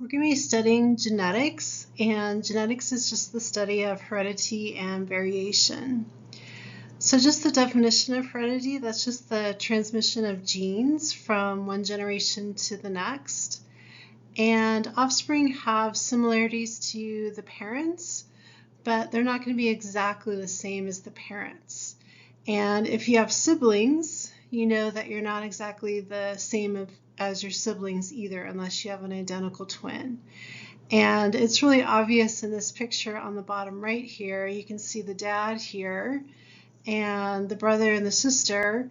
We're going to be studying genetics, and genetics is just the study of heredity and variation. So just the definition of heredity, that's just the transmission of genes from one generation to the next. And offspring have similarities to the parents, but they're not going to be exactly the same as the parents. And if you have siblings, you know that you're not exactly the same as your siblings either, unless you have an identical twin. And it's really obvious in this picture on the bottom right here. You can see the dad here and the brother and the sister.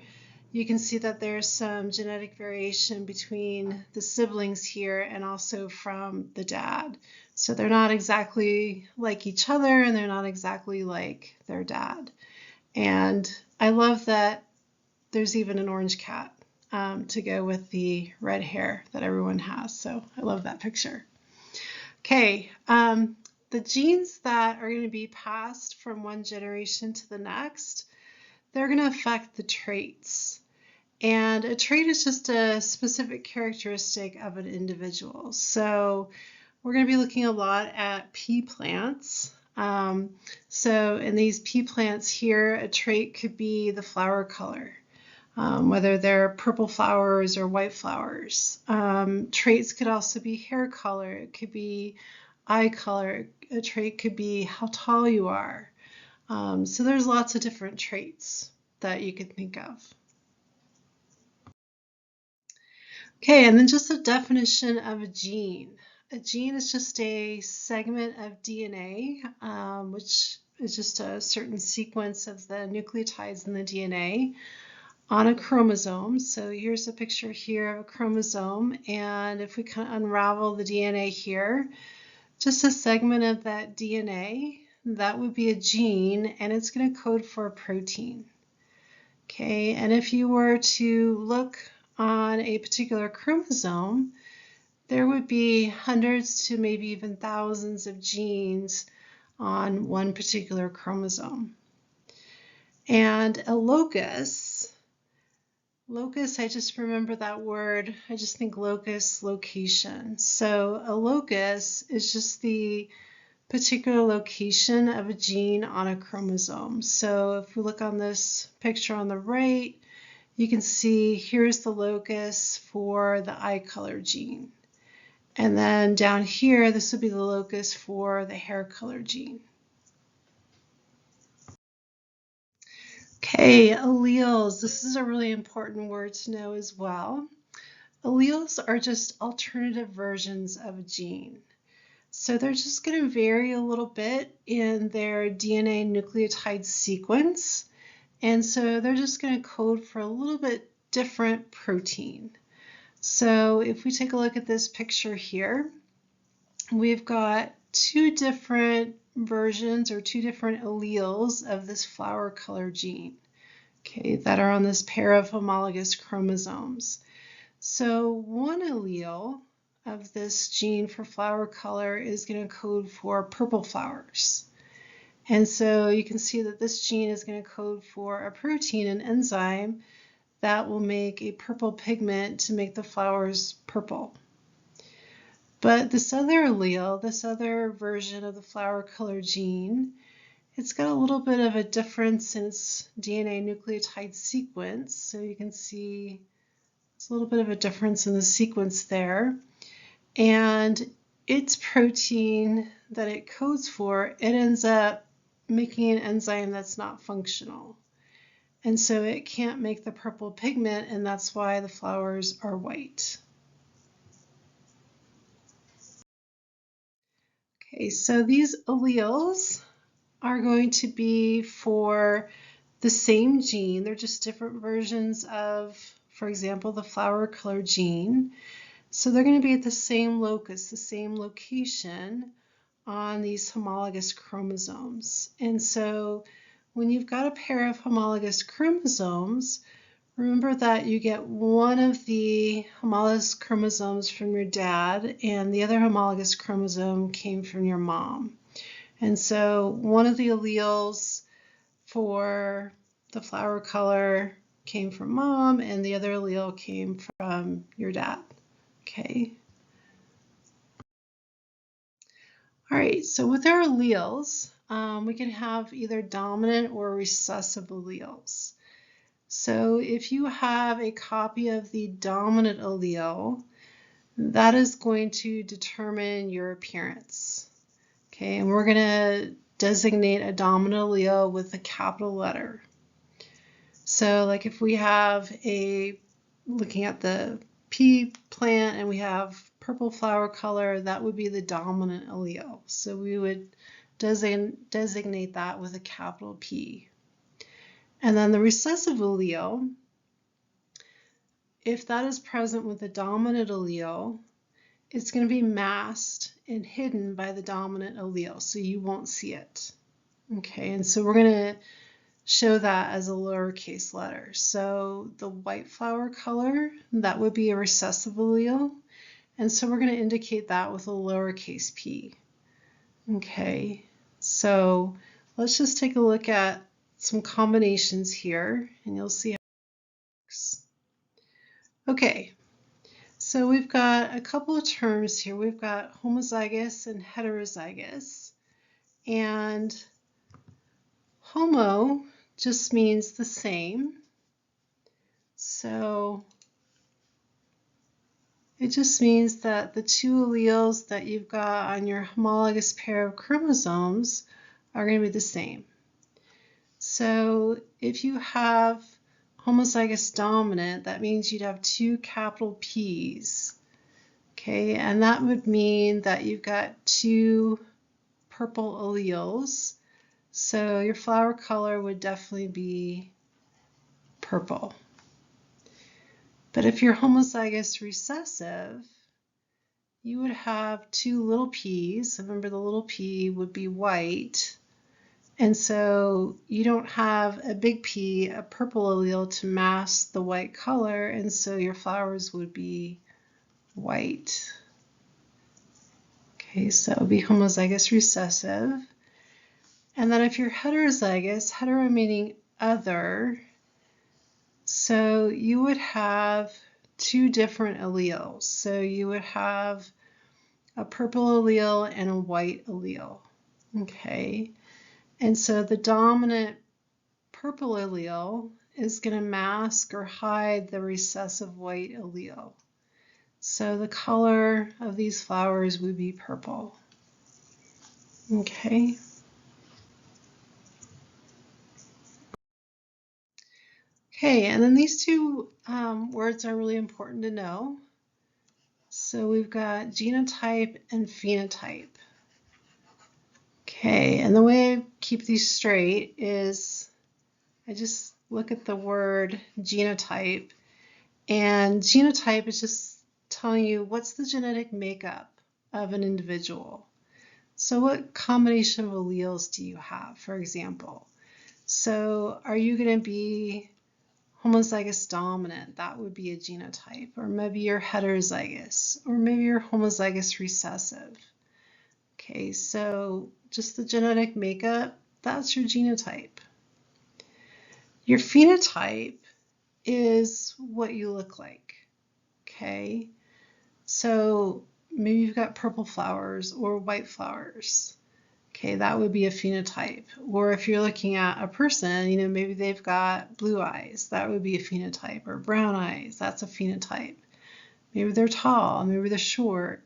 You can see that there's some genetic variation between the siblings here and also from the dad. So they're not exactly like each other and they're not exactly like their dad. And I love that there's even an orange cat to go with the red hair that everyone has. So I love that picture. Okay, the genes that are going to be passed from one generation to the next, they're going to affect the traits. And a trait is just a specific characteristic of an individual. So we're going to be looking a lot at pea plants. So in these pea plants here, a trait could be the flower color, whether they're purple flowers or white flowers. Traits could also be hair color. It could be eye color. A trait could be how tall you are. So there's lots of different traits that you could think of. Okay, and then just a definition of a gene. A gene is just a segment of DNA, which is just a certain sequence of the nucleotides in the DNA on a chromosome. So here's a picture here of a chromosome, and if we kind of unravel the DNA here, just a segment of that DNA, that would be a gene, and it's going to code for a protein. Okay, and if you were to look on a particular chromosome, there would be hundreds to maybe even thousands of genes on one particular chromosome. And a locus, I just remember that word, I just think locus, location. So a locus is just the particular location of a gene on a chromosome. So if we look on this picture on the right, you can see here's the locus for the eye color gene. And then down here, this would be the locus for the hair color gene. Okay, alleles. This is a really important word to know as well. Alleles are just alternative versions of a gene. So they're just going to vary a little bit in their DNA nucleotide sequence. And so they're just going to code for a little bit different protein. So if we take a look at this picture here, we've got two different versions or two different alleles of this flower color gene, okay, that are on this pair of homologous chromosomes. So one allele of this gene for flower color is going to code for purple flowers. And so you can see that this gene is going to code for a protein, an enzyme, that will make a purple pigment to make the flowers purple. But this other allele, this other version of the flower color gene, it's got a little bit of a difference in its DNA nucleotide sequence. So you can see it's a little bit of a difference in the sequence there. And its protein that it codes for, it ends up making an enzyme that's not functional. And so it can't make the purple pigment, and that's why the flowers are white. Okay, so these alleles are going to be for the same gene. They're just different versions of, for example, the flower color gene. So they're going to be at the same locus, the same location on these homologous chromosomes. And so when you've got a pair of homologous chromosomes, remember that you get one of the homologous chromosomes from your dad and the other homologous chromosome came from your mom. And so one of the alleles for the flower color came from mom and the other allele came from your dad. Okay. All right, so with our alleles, we can have either dominant or recessive alleles. So if you have a copy of the dominant allele, that is going to determine your appearance. Okay, and we're going to designate a dominant allele with a capital letter. So like if we have looking at the pea plant and we have purple flower color, that would be the dominant allele. So we would designate that with a capital P. And then the recessive allele, if that is present with the dominant allele, it's going to be masked and hidden by the dominant allele, so you won't see it. Okay, and so we're going to show that as a lowercase letter. So the white flower color, that would be a recessive allele, and so we're going to indicate that with a lowercase p. Okay, so let's just take a look at some combinations here, and you'll see how it works. Okay, so we've got a couple of terms here. We've got homozygous and heterozygous, and homo just means the same. So it just means that the two alleles that you've got on your homologous pair of chromosomes are going to be the same. So if you have homozygous dominant, that means you'd have two capital P's. Okay, and that would mean that you've got two purple alleles. So your flower color would definitely be purple. But if you're homozygous recessive, you would have two little p's. Remember, the little p would be white. And so you don't have a big P, a purple allele, to mask the white color, and so your flowers would be white. Okay, so that would be homozygous recessive. And then if you're heterozygous, hetero meaning other, so you would have two different alleles. So you would have a purple allele and a white allele. Okay, and so the dominant purple allele is going to mask or hide the recessive white allele. So the color of these flowers would be purple. Okay. Okay, and then these two words are really important to know. So we've got genotype and phenotype. Okay, and the way I keep these straight is I just look at the word genotype, and genotype is just telling you what's the genetic makeup of an individual. So what combination of alleles do you have, for example? So are you going to be homozygous dominant? That would be a genotype. Or maybe you're heterozygous, or maybe you're homozygous recessive. Okay, so just the genetic makeup, that's your genotype. Your phenotype is what you look like. Okay, so maybe you've got purple flowers or white flowers. Okay, that would be a phenotype. Or if you're looking at a person, you know, maybe they've got blue eyes, that would be a phenotype. Or brown eyes, that's a phenotype. Maybe they're tall, maybe they're short.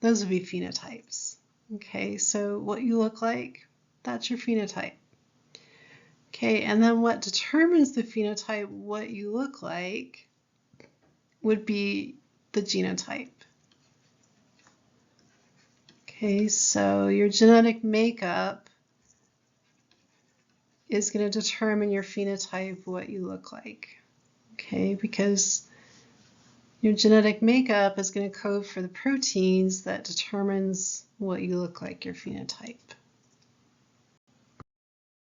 Those would be phenotypes. Okay, so what you look like, that's your phenotype. Okay, and then what determines the phenotype, what you look like, would be the genotype. Okay, so your genetic makeup is going to determine your phenotype, what you look like. Okay, because your genetic makeup is going to code for the proteins that determines what you look like, your phenotype.